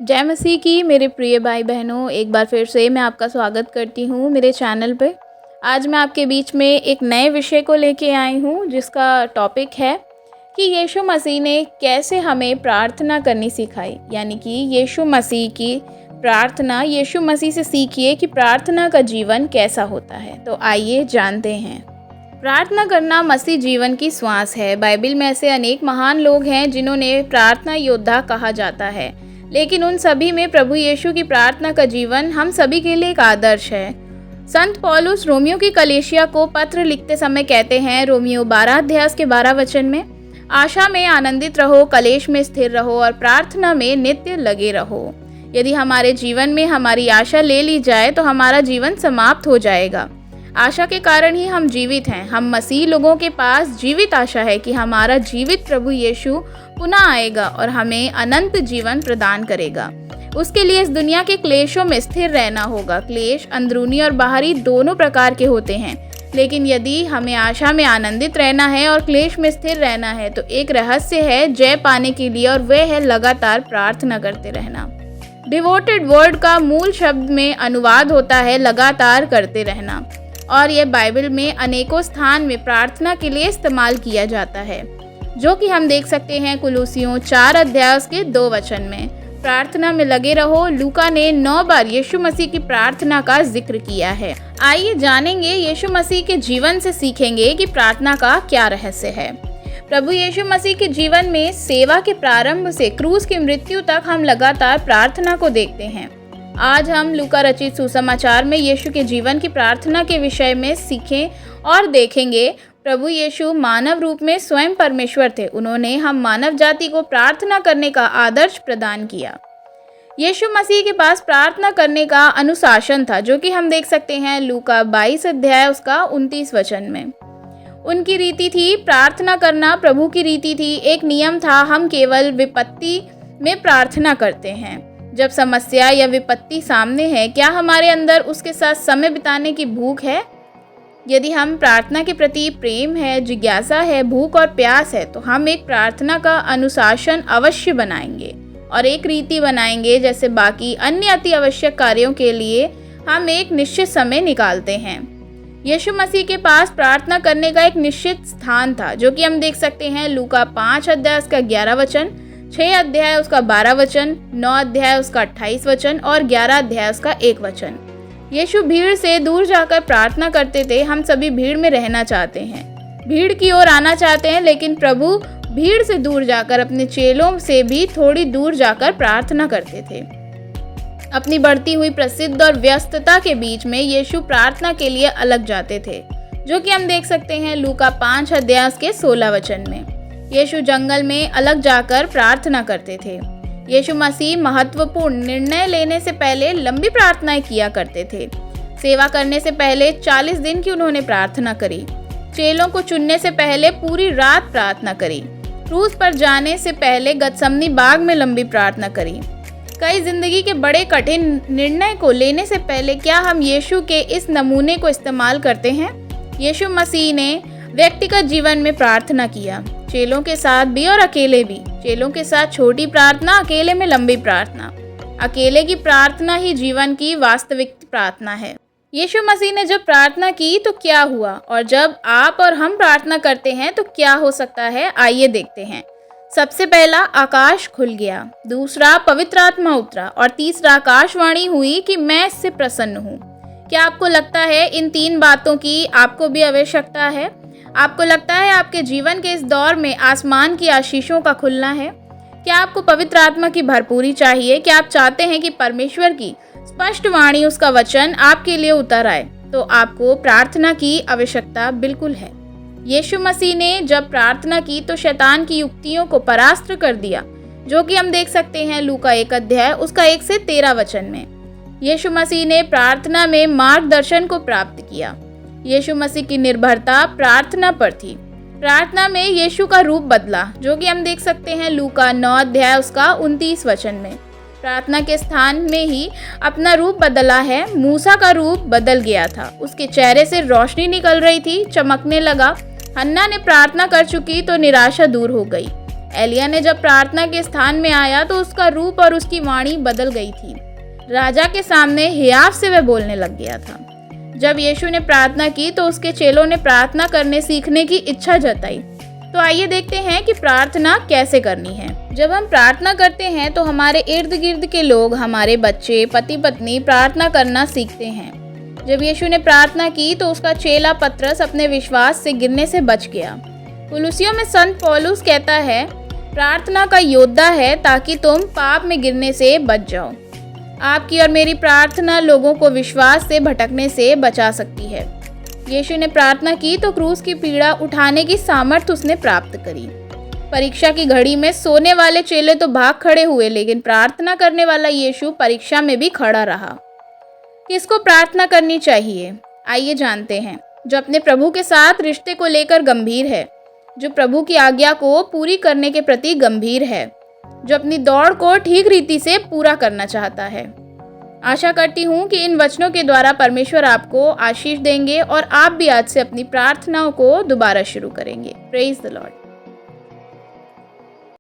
जय मसीह की मेरे प्रिय भाई बहनों, एक बार फिर से मैं आपका स्वागत करती हूँ मेरे चैनल पे। आज मैं आपके बीच में एक नए विषय को लेके आई हूँ जिसका टॉपिक है कि यीशु मसीह ने कैसे हमें प्रार्थना करनी सिखाई। यानी कि यीशु मसीह की प्रार्थना, यीशु मसीह से सीखिए कि प्रार्थना का जीवन कैसा होता है। तो आइए जानते हैं। प्रार्थना करना मसीह जीवन की श्वास है। बाइबल में ऐसे अनेक महान लोग हैं जिन्होंने प्रार्थना योद्धा कहा जाता है, लेकिन उन सभी में प्रभु यीशु की प्रार्थना का जीवन हम सभी के लिए एक आदर्श है। संत पौलुस रोमियो की कलीसिया को पत्र लिखते समय कहते हैं, रोमियो 12 अध्याय के 12 वचन में, आशा में आनंदित रहो, कलेश में स्थिर रहो और प्रार्थना में नित्य लगे रहो। यदि हमारे जीवन में हमारी आशा ले ली जाए तो हमारा जीवन समाप्त हो जाएगा। आशा के कारण ही हम जीवित हैं। हम मसीह लोगों के पास जीवित आशा है कि हमारा जीवित प्रभु यीशु पुनः आएगा और हमें अनंत जीवन प्रदान करेगा। उसके लिए इस दुनिया के क्लेशों में स्थिर रहना होगा। क्लेश अंदरूनी और बाहरी दोनों प्रकार के होते हैं, लेकिन यदि हमें आशा में आनंदित रहना है और क्लेश में स्थिर रहना है तो एक रहस्य है जय पाने के लिए, और वह है लगातार प्रार्थना करते रहना। डिवोटेड वर्ड का मूल शब्द में अनुवाद होता है लगातार करते रहना, और यह बाइबल में अनेकों स्थान में प्रार्थना के लिए इस्तेमाल किया जाता है, जो कि हम देख सकते हैं कुलुसियों 4 अध्याय के 2 वचन में। प्रार्थना में लगे रहो। लूका ने 9 बार यीशु मसीह की प्रार्थना का जिक्र किया है। आइए जानेंगे, यीशु मसीह के जीवन से सीखेंगे कि प्रार्थना का क्या रहस्य है। प्रभु यीशु मसीह के जीवन में सेवा के प्रारंभ से क्रूस की मृत्यु तक हम लगातार प्रार्थना को देखते हैं। आज हम लूका रचित सुसमाचार में यीशु के जीवन की प्रार्थना के विषय में सीखें और देखेंगे। प्रभु यीशु मानव रूप में स्वयं परमेश्वर थे। उन्होंने हम मानव जाति को प्रार्थना करने का आदर्श प्रदान किया। यीशु मसीह के पास प्रार्थना करने का अनुशासन था, जो कि हम देख सकते हैं लूका 22 अध्याय उसका 29 वचन में। उनकी रीति थी प्रार्थना करना, प्रभु की रीति थी, एक नियम था। हम केवल विपत्ति में प्रार्थना करते हैं। जब समस्या या विपत्ति सामने है, क्या हमारे अंदर उसके साथ समय बिताने की भूख है? यदि हम प्रार्थना के प्रति प्रेम है, जिज्ञासा है, भूख और प्यास है, तो हम एक प्रार्थना का अनुशासन अवश्य बनाएंगे और एक रीति बनाएंगे। जैसे बाकी अन्य अति आवश्यक कार्यों के लिए हम एक निश्चित समय निकालते हैं। यीशु मसीह के पास प्रार्थना करने का एक निश्चित स्थान था, जो कि हम देख सकते हैं लूका 5 अध्याय उसका 11 वचन, 6 अध्याय उसका 12 वचन, 9 अध्याय उसका 28 वचन और 11 अध्याय उसका 1 वचन। यीशु भीड़ से दूर जाकर प्रार्थना करते थे। हम सभी भीड़ में रहना चाहते हैं, भीड़ की ओर आना चाहते हैं, लेकिन प्रभु भीड़ से दूर जाकर अपने चेलों से भी थोड़ी दूर जाकर प्रार्थना करते थे। अपनी बढ़ती हुई प्रसिद्ध और व्यस्तता के बीच में यीशु प्रार्थना के लिए अलग जाते थे, जो कि हम देख सकते हैं लूका 5 अध्याय के 16 वचन में। यीशु जंगल में अलग जाकर प्रार्थना करते थे। यीशु मसीह महत्वपूर्ण निर्णय लेने से पहले लंबी प्रार्थनाएं किया करते थे। सेवा करने से पहले 40 दिन की उन्होंने प्रार्थना करी। चेलों को चुनने से पहले पूरी रात प्रार्थना करी। क्रूस पर जाने से पहले गतसमनी बाग में लंबी प्रार्थना करी। कई जिंदगी के बड़े कठिन निर्णय को लेने से पहले क्या हम यीशु के इस नमूने को इस्तेमाल करते हैं? यीशु मसीह ने व्यक्तिगत जीवन में प्रार्थना किया, चेलों के साथ भी और अकेले भी। चेलों के साथ छोटी प्रार्थना, अकेले में लंबी प्रार्थना। अकेले की प्रार्थना ही जीवन की वास्तविक प्रार्थना है। यीशु मसीह ने जब प्रार्थना की तो क्या हुआ, और जब आप और हम प्रार्थना करते हैं तो क्या हो सकता है, आइए देखते हैं। सबसे पहला, आकाश खुल गया। दूसरा, पवित्र आत्मा उतरा। और तीसरा, आकाशवाणी हुई कि मैं इससे प्रसन्न हूँ। क्या आपको लगता है इन 3 बातों की आपको भी आवश्यकता है? आपको लगता है आपके जीवन के इस दौर में आसमान की आशीषों का खुलना है? क्या आपको पवित्र आत्मा की भरपूरी चाहिए? क्या आप चाहते हैं कि परमेश्वर की स्पष्ट वाणी, उसका वचन आपके लिए उतर आए? तो आपको प्रार्थना की आवश्यकता बिल्कुल है। यीशु मसीह ने जब प्रार्थना की तो शैतान की युक्तियों को परास्त कर दिया, जो कि हम देख सकते हैं लूका 1 अध्याय उसका 1 से 13 वचन में। यीशु मसीह ने प्रार्थना में मार्गदर्शन को प्राप्त किया। यीशु मसीह की निर्भरता प्रार्थना पर थी। प्रार्थना में यीशु का रूप बदला, जो कि हम देख सकते हैं लूका 9 अध्याय उसका 29 वचन में। प्रार्थना के स्थान में ही अपना रूप बदला है। मूसा का रूप बदल गया था, उसके चेहरे से रोशनी निकल रही थी, चमकने लगा। हन्ना ने प्रार्थना कर चुकी तो निराशा दूर हो गई। एलिया ने जब प्रार्थना के स्थान में आया तो उसका रूप और उसकी वाणी बदल गई थी। राजा के सामने हियाव से वह बोलने लग गया था। जब यीशु ने प्रार्थना की तो उसके चेलों ने प्रार्थना करने सीखने की इच्छा जताई। तो आइए देखते हैं कि प्रार्थना कैसे करनी है। जब हम प्रार्थना करते हैं तो हमारे इर्द गिर्द के लोग, हमारे बच्चे, पति पत्नी प्रार्थना करना सीखते हैं। जब यीशु ने प्रार्थना की तो उसका चेला पतरस अपने विश्वास से गिरने से बच गया। कुलुसियों में संत पौलुस कहता है, प्रार्थना का योद्धा है ताकि तुम पाप में गिरने से बच जाओ। आपकी और मेरी प्रार्थना लोगों को विश्वास से भटकने से बचा सकती है। यीशु ने प्रार्थना की तो क्रूस की पीड़ा उठाने की सामर्थ्य उसने प्राप्त करी। परीक्षा की घड़ी में सोने वाले चेले तो भाग खड़े हुए, लेकिन प्रार्थना करने वाला यीशु परीक्षा में भी खड़ा रहा। किसको प्रार्थना करनी चाहिए? आइए जानते हैं। जो अपने प्रभु के साथ रिश्ते को लेकर गंभीर है, जो प्रभु की आज्ञा को पूरी करने के प्रति गंभीर है, जो अपनी दौड़ को ठीक रीति से पूरा करना चाहता है। आशा करती हूँ कि इन वचनों के द्वारा परमेश्वर आपको आशीष देंगे और आप भी आज से अपनी प्रार्थनाओं को दोबारा शुरू करेंगे। Praise the Lord.